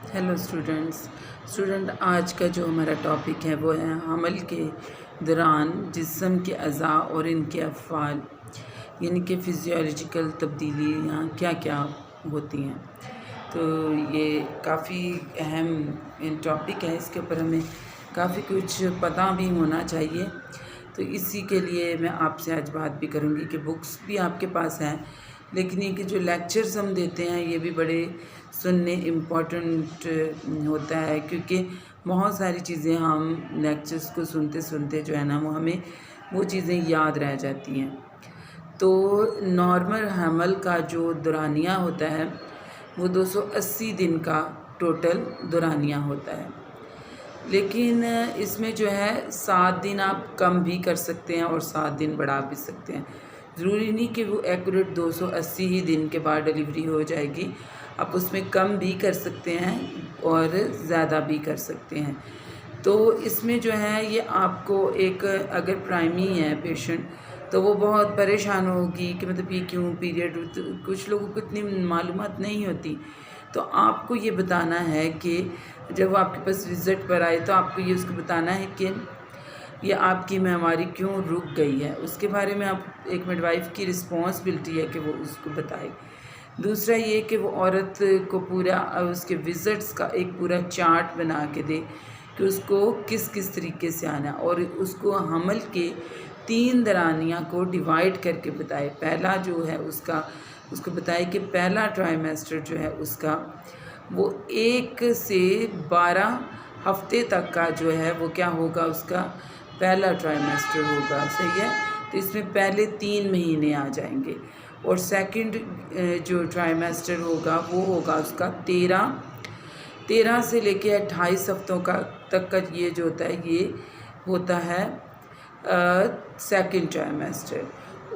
Hello student आज का जो हमारा टॉपिक है वो है हमल के दौरान जिस्म के अज़ा और इनके अफ़आल यानी कि फ़िज़ियोलॉजिकल तब्दीलियाँ क्या क्या होती हैं। तो ये काफ़ी अहम टॉपिक है, इसके ऊपर हमें काफ़ी कुछ पता भी होना चाहिए। तो इसी के लिए मैं आपसे आज बात भी करूँगी कि बुक्स भी आपके पास हैं, लेकिन ये कि जो लेक्चर्स हम देते हैं ये भी बड़े सुनने इम्पॉर्टेंट होता है, क्योंकि बहुत सारी चीज़ें हम लेक्चर्स को सुनते सुनते जो है ना वो हमें वो चीज़ें याद रह जाती हैं। तो नॉर्मल हमल का जो दौरानिया होता है वो 280 दिन का टोटल दौरानिया होता है, लेकिन इसमें जो है 7 दिन आप कम भी कर सकते हैं और 7 दिन बढ़ा भी सकते हैं। ज़रूरी नहीं कि वो एक्यूरेट 280 ही दिन के बाद डिलीवरी हो जाएगी, आप उसमें कम भी कर सकते हैं और ज़्यादा भी कर सकते हैं। तो इसमें जो है ये आपको एक अगर प्राइमी है पेशेंट तो वो बहुत परेशान होगी कि मतलब ये क्यों पीरियड, तो कुछ लोगों को इतनी मालूमात नहीं होती। तो आपको ये बताना है कि जब वो आपके पास विज़िट पर आए तो आपको ये उसको बताना है कि ये आपकी माहवारी क्यों रुक गई है, उसके बारे में आप एक मिडवाइफ की रिस्पॉन्सिबिलिटी है कि वो उसको बताए। दूसरा ये कि वो औरत को पूरा उसके विज़िट्स का एक पूरा चार्ट बना के दे कि उसको किस किस तरीके से आना, और उसको हमल के 3 दौरानिया को डिवाइड करके बताए। पहला जो है उसको बताए कि पहला ट्राइमेस्टर जो है उसका वो 1 से 12 हफ्ते तक का जो है वो क्या होगा, उसका पहला ट्राइमेस्टर होगा। सही है, तो इसमें पहले 3 महीने आ जाएंगे। और सेकंड जो ट्राइमेस्टर होगा वो होगा उसका 13 से लेके 28 हफ्तों का तक का ये जो होता है ये होता है सेकंड ट्राइमेस्टर।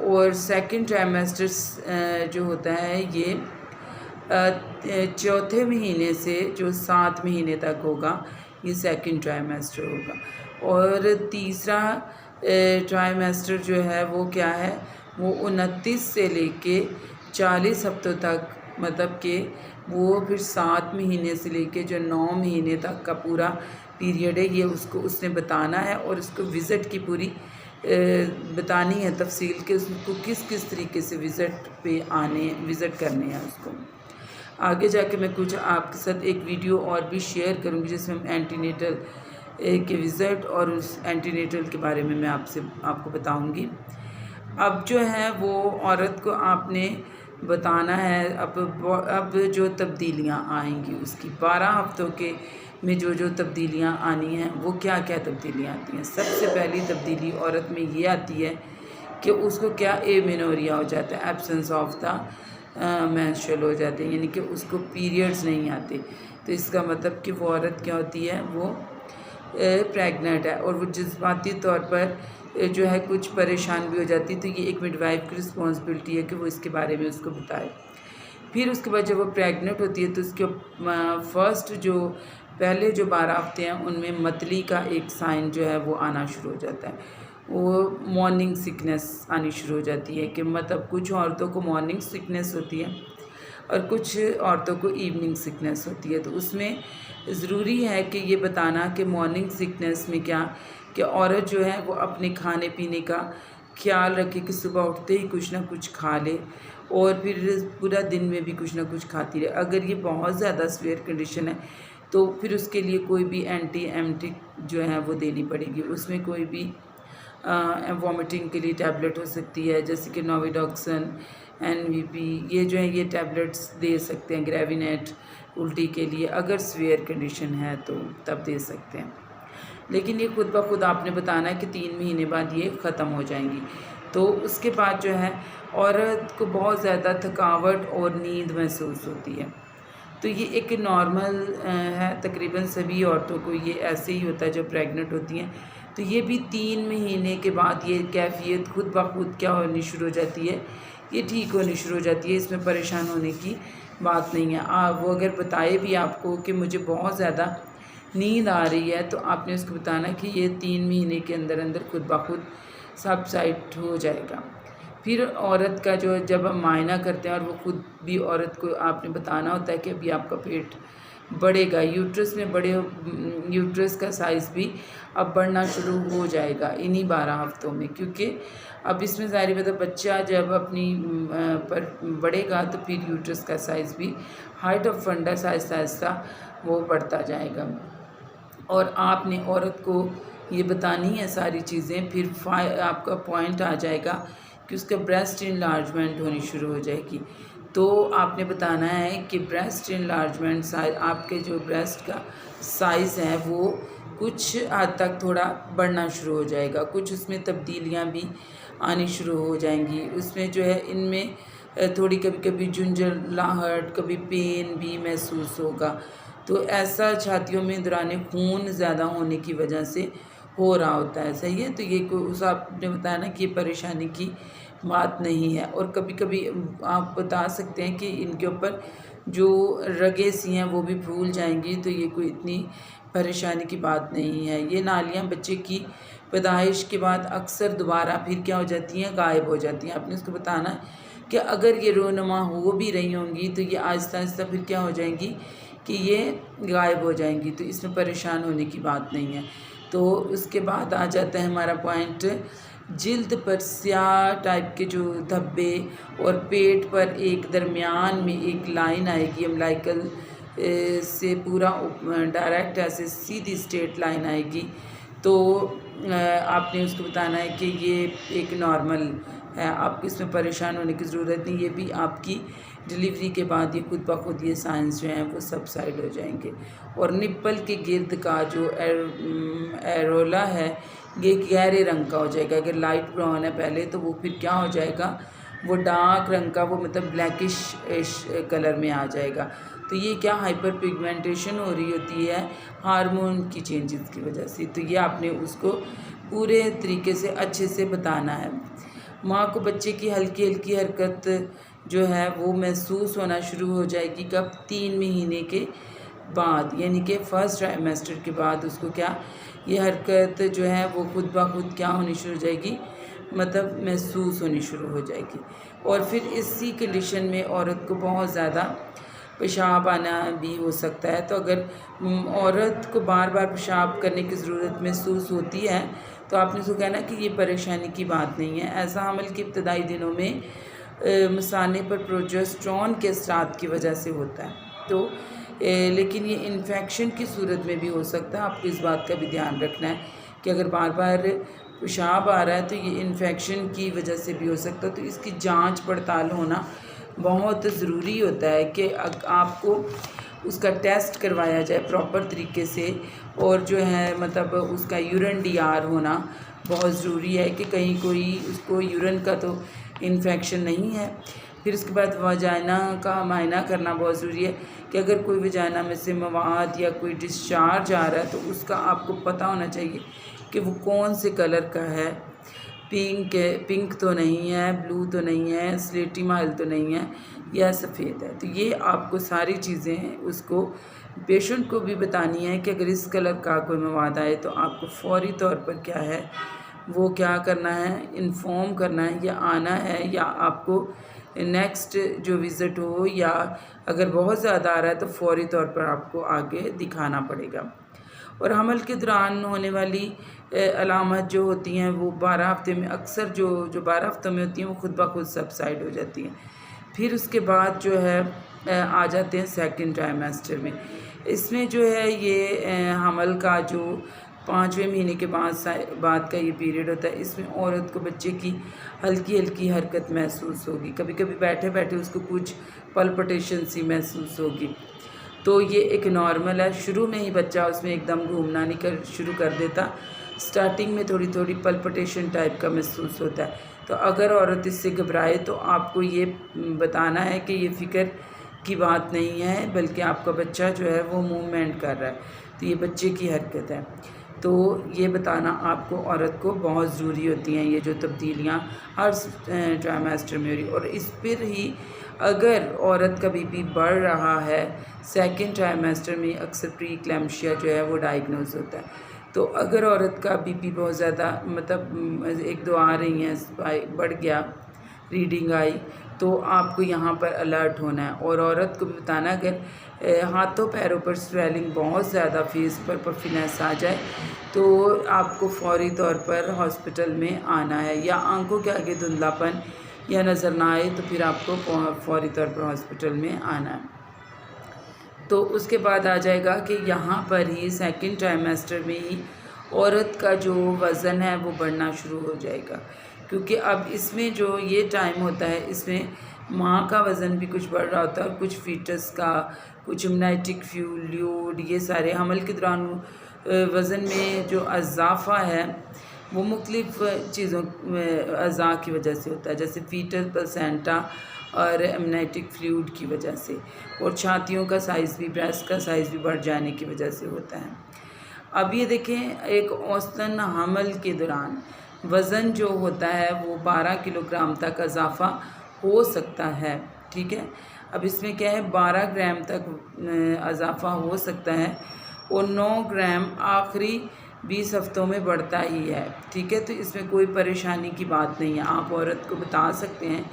और सेकंड ट्राइमेस्टर जो होता है ये चौथे महीने से जो 7 महीने तक होगा ये सेकंड ट्राइमेस्टर होगा। और तीसरा ट्राइमेस्टर जो है वो क्या है, वो 29 से लेके 40 हफ्तों तक, मतलब कि वो फिर 7 महीने से लेके जो 9 महीने तक का पूरा पीरियड है ये उसको उसने बताना है। और उसको विज़िट की पूरी बतानी है तफसील के उसको किस किस तरीके से विज़िट करने हैं उसको। आगे जाके मैं कुछ आपके साथ एक वीडियो और भी शेयर करूँगी जिसमें हम एंटीनेटल के विज़िट और उस एंटीनेटल के बारे में मैं आपको बताऊँगी। अब जो है वो औरत को आपने बताना है अब जो तब्दीलियाँ आएंगी उसकी 12 हफ्तों के में जो तब्दीलियाँ आनी हैं वो क्या क्या तब्दीलियाँ आती हैं। सबसे पहली तब्दीली औरत में ये आती है कि उसको क्या एमेनोरिया हो जाता है, एब्सेंस ऑफ द मेंस्ट्रुअल हो जाते हैं, यानी कि उसको पीरियड्स नहीं आते। तो इसका मतलब कि वो औरत क्या होती है, वो प्रेग्नेंट है और वो जज्बाती तौर पर जो है कुछ परेशान भी हो जाती है। तो ये एक मिडवाइफ की रिस्पॉन्सिबिलिटी है कि वो इसके बारे में उसको बताए। फिर उसके बाद जब वो प्रेग्नेंट होती है तो उसके फर्स्ट जो पहले जो 12 हफ्ते हैं उनमें मतली का एक साइन जो है वो आना शुरू हो जाता है। वो मॉर्निंग सिकनेस आनी शुरू हो जाती है कि मतलब कुछ औरतों को मॉर्निंग सिकनेस होती है और कुछ औरतों को इवनिंग सिकनेस होती है। तो उसमें ज़रूरी है कि ये बताना कि मॉर्निंग सिकनेस में क्या कि औरत जो है वो अपने खाने पीने का ख्याल रखे कि सुबह उठते ही कुछ ना कुछ खा ले और फिर पूरा दिन में भी कुछ ना कुछ खाती रहे। अगर ये बहुत ज़्यादा सीवियर कंडीशन है तो फिर उसके लिए कोई भी एंटी एमेटिक जो है वो देनी पड़ेगी। उसमें कोई भी वॉमिटिंग के लिए टैबलेट हो सकती है, जैसे कि नोविडॉक्सन, एनवीपी, ये जो है ये टैबलेट्स दे सकते हैं। ग्रेविनेट उल्टी के लिए अगर सीवियर कंडीशन है तो तब दे सकते हैं, लेकिन ये खुद ब खुद आपने बताना है कि 3 महीने बाद ये ख़त्म हो जाएंगी। तो उसके बाद जो है औरत को बहुत ज़्यादा थकावट और नींद महसूस होती है। तो ये एक नॉर्मल है, तकरीबन सभी औरतों को ये ऐसे ही होता है जो प्रेग्नेंट होती हैं। तो ये भी 3 महीने के बाद ये कैफियत खुद ब खुद क्या होनी शुरू हो जाती है, ये ठीक होनी शुरू हो जाती है। इसमें परेशान होने की बात नहीं है। वो अगर बताए भी आपको कि मुझे बहुत ज़्यादा नींद आ रही है तो आपने उसको बताना कि ये 3 महीने के अंदर अंदर खुद ब खुद सबसाइड हो जाएगा। फिर औरत का जो जब हम मायना करते हैं और वो खुद भी औरत को आपने बताना होता है कि अभी आपका पेट बढ़ेगा, यूट्रस में बड़े यूट्रस का साइज़ भी अब बढ़ना शुरू हो जाएगा इन्हीं 12 हफ्तों में, क्योंकि अब इसमें ज़ाहिर बात है बच्चा जब अपनी पर बढ़ेगा तो फिर यूट्रस का साइज़ भी, height of funds Aahista Aahista वो बढ़ता जाएगा। और आपने औरत को ये बतानी है सारी चीज़ें, फिर आपका पॉइंट आ जाएगा कि उसका ब्रेस्ट इनलार्जमेंट होनी शुरू हो जाएगी। तो आपने बताना है कि ब्रेस्ट इनलार्जमेंट साइज, आपके जो ब्रेस्ट का साइज़ है वो कुछ हद तक थोड़ा बढ़ना शुरू हो जाएगा, कुछ उसमें तब्दीलियाँ भी आनी शुरू हो जाएंगी। उसमें जो है इनमें थोड़ी कभी कभी झुंझलाहट, कभी पेन भी महसूस होगा। तो ऐसा छातियों में दौरान खून ज़्यादा होने की वजह से हो रहा होता है, सही है। तो ये कोई उस आपने बताया ना कि ये परेशानी की बात नहीं है। और कभी कभी आप बता सकते हैं कि इनके ऊपर जो रगें सी हैं वो भी फूल जाएंगी, तो ये कोई इतनी परेशानी की बात नहीं है। ये नालियाँ बच्चे की पैदाइश के बाद अक्सर दोबारा फिर क्या हो जाती हैं, गायब हो जाती हैं। आपने उसको बताना है कि अगर ये रोनुमा हो भी रही होंगी तो ये आहिस्ता आहिस्ता फिर क्या हो जाएंगी कि ये गायब हो जाएंगी, तो इसमें परेशान होने की बात नहीं है। तो उसके बाद आ जाता है हमारा पॉइंट, जिल्द पर स्याह टाइप के जो धब्बे और पेट पर एक दरमियान में एक लाइन आएगी अम्बिलिकल से पूरा डायरेक्ट ऐसे सीधी स्ट्रेट लाइन आएगी। तो आपने उसको बताना है कि ये एक नॉर्मल है, आपको इसमें परेशान होने की ज़रूरत नहीं। ये भी आपकी डिलीवरी के बाद ये खुद ब खुद ये साइंस जो हैं वो सबसाइड हो जाएंगे। और निप्पल के गिर्द का जो एरोला है ये गहरे रंग का हो जाएगा। अगर लाइट ब्राउन है पहले तो वो फिर क्या हो जाएगा, वो डार्क रंग का, वो मतलब ब्लैकिश कलर में आ जाएगा। तो ये क्या हाइपर पिगमेंटेशन हो रही होती है हार्मोन की चेंजेस की वजह से। तो ये आपने उसको पूरे तरीके से अच्छे से बताना है। माँ को बच्चे की हल्की हल्की हरकत जो है वो महसूस होना शुरू हो जाएगी कब, 3 महीने के बाद, यानी कि फर्स्ट ट्राइमेस्टर के बाद उसको क्या ये हरकत जो है वो खुद ब खुद क्या होनी शुरू हो जाएगी, मतलब महसूस होनी शुरू हो जाएगी। और फिर इसी कंडीशन में औरत को बहुत ज़्यादा पेशाब आना भी हो सकता है। तो अगर औरत को बार बार पेशाब करने की ज़रूरत महसूस होती है तो आपने उसको कहना कि ये परेशानी की बात नहीं है। ऐसा हमल के इब्तदाई दिनों में मसाने पर प्रोजेस्टेरोन के असरात की वजह से होता है। तो लेकिन ये इन्फेक्शन की सूरत में भी हो सकता है। आपको इस बात का भी ध्यान रखना है कि अगर बार बार पेशाब आ रहा है तो ये इन्फेक्शन की वजह से भी हो सकता है। तो इसकी जांच पड़ताल होना बहुत ज़रूरी होता है कि आपको उसका टेस्ट करवाया जाए प्रॉपर तरीके से। और जो है मतलब उसका यूरिन डीआर होना बहुत ज़रूरी है कि कहीं कोई उसको यूरिन का तो इन्फेक्शन नहीं है। फिर उसके बाद वजाइना का मायना करना बहुत ज़रूरी है कि अगर कोई वजाइना में से मवाद या कोई डिस्चार्ज आ रहा है तो उसका आपको पता होना चाहिए कि वो कौन से कलर का है। पिंक तो नहीं है, ब्लू तो नहीं है, स्लेटी माइल तो नहीं है, या सफ़ेद है। तो ये आपको सारी चीज़ें उसको पेशेंट को भी बतानी है कि अगर इस कलर का कोई मवाद आए तो आपको फौरी तौर पर क्या है वो क्या करना है, इन्फॉर्म करना है या आना है, या आपको नेक्स्ट जो विज़िट हो, या अगर बहुत ज़्यादा आ रहा है तो फौरी तौर पर आपको आगे दिखाना पड़ेगा। और हमल के दौरान होने वाली अलामत जो होती हैं वो 12 हफ्ते में अक्सर जो 12 हफ्तों में होती हैं वो खुद ब खुद सबसाइड हो जाती हैं। फिर उसके बाद जो है आ जाते हैं सेकंड ट्राइमेस्टर में। इसमें जो है ये हमल का जो 5वें महीने के बाद का ये पीरियड होता है, इसमें औरत को बच्चे की हल्की हल्की हरकत महसूस होगी। कभी कभी बैठे बैठे उसको कुछ पल्पिटेशन सी महसूस होगी। तो ये एक नॉर्मल है। शुरू में ही बच्चा उसमें एकदम घूमना नहीं शुरू कर देता, स्टार्टिंग में थोड़ी थोड़ी पल्पिटेशन टाइप का महसूस होता है। तो अगर औरत इससे घबराए तो आपको ये बताना है कि ये फ़िक्र की बात नहीं है, बल्कि आपका बच्चा जो है वो मूवमेंट कर रहा है, तो ये बच्चे की हरकत है। तो ये बताना आपको औरत को बहुत ज़रूरी होती हैं ये जो तब्दीलियाँ हर ट्राइमेस्टर में हो रही। और इस पर ही अगर औरत का बीपी बढ़ रहा है सेकंड ट्राइमेस्टर में अक्सर प्री इक्लेम्शिया जो है वो डायग्नोज होता है। तो अगर औरत का बीपी बहुत ज़्यादा मतलब 1-2 आ रही हैं, बढ़ गया, रीडिंग आई, तो आपको यहाँ पर अलर्ट होना है। और औरत को भी बताना, अगर हाथों पैरों पर स्वेलिंग बहुत ज़्यादा, फेस पर पफिनेस आ जाए, तो आपको फ़ौरी तौर पर हॉस्पिटल में आना है। या आंखों के आगे धुंधलापन या नज़र ना आए तो फिर आपको फ़ौरी तौर पर हॉस्पिटल में आना है। तो उसके बाद आ जाएगा कि यहाँ पर ही सेकंड ट्राइमेस्टर में ही औरत का जो वज़न है वो बढ़ना शुरू हो जाएगा, क्योंकि अब इसमें जो ये टाइम होता है, इसमें माँ का वज़न भी कुछ बढ़ रहा होता है और कुछ फीटस का, कुछ इम्यूनिटिक फ्लूइड, ये सारे हमल के दौरान वज़न में जो इजाफ़ा है वो मुख्तलिफ़ चीज़ों अज़ा की वजह से होता है, जैसे फीटल प्लेसेंटा और इम्यूनिटिक फ्लूइड की वजह से, और छातियों का साइज़ भी, ब्रेस्ट का साइज़ भी बढ़ जाने की वजह से होता है। अब ये देखें, एक औसतन हमल के दौरान वज़न जो होता है वो 12 किलोग्राम तक इजाफ़ा हो सकता है, ठीक है। अब इसमें क्या है, 12 ग्राम तक इजाफ़ा हो सकता है और 9 ग्राम आखिरी 20 हफ्तों में बढ़ता ही है, ठीक है। तो इसमें कोई परेशानी की बात नहीं है। आप औरत को बता सकते हैं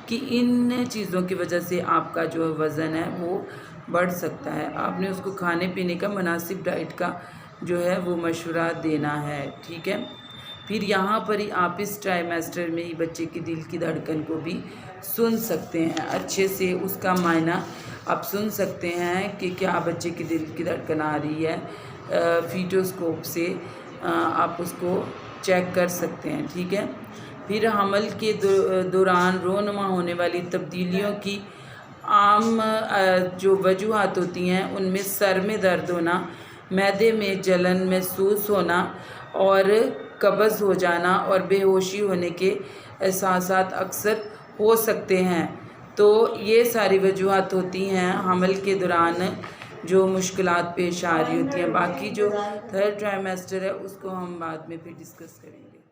कि इन चीज़ों की वजह से आपका जो वज़न है वो बढ़ सकता है। आपने उसको खाने पीने का, मुनासिब डाइट का जो है वो मशवरा देना है, ठीक है। फिर यहाँ पर ही आप इस ट्राइमेस्टर में ही बच्चे की दिल की धड़कन को भी सुन सकते हैं अच्छे से, उसका मायना आप सुन सकते हैं कि क्या बच्चे की दिल की धड़कन आ रही है। फीटोस्कोप से आप उसको चेक कर सकते हैं, ठीक है। फिर हमल के दौरान रोनुमा होने वाली तब्दीलियों की आम जो वजूहात होती हैं, उनमें सर में दर्द होना, मैदे में जलन महसूस होना और कब्ज़ हो जाना और बेहोशी होने के एहसासात अक्सर हो सकते हैं। तो ये सारी वजूहात होती हैं हमल के दौरान जो मुश्किलात पेश आ रही होती हैं। बाकी जो थर्ड ट्राइमेस्टर है उसको हम बाद में फिर डिस्कस करेंगे।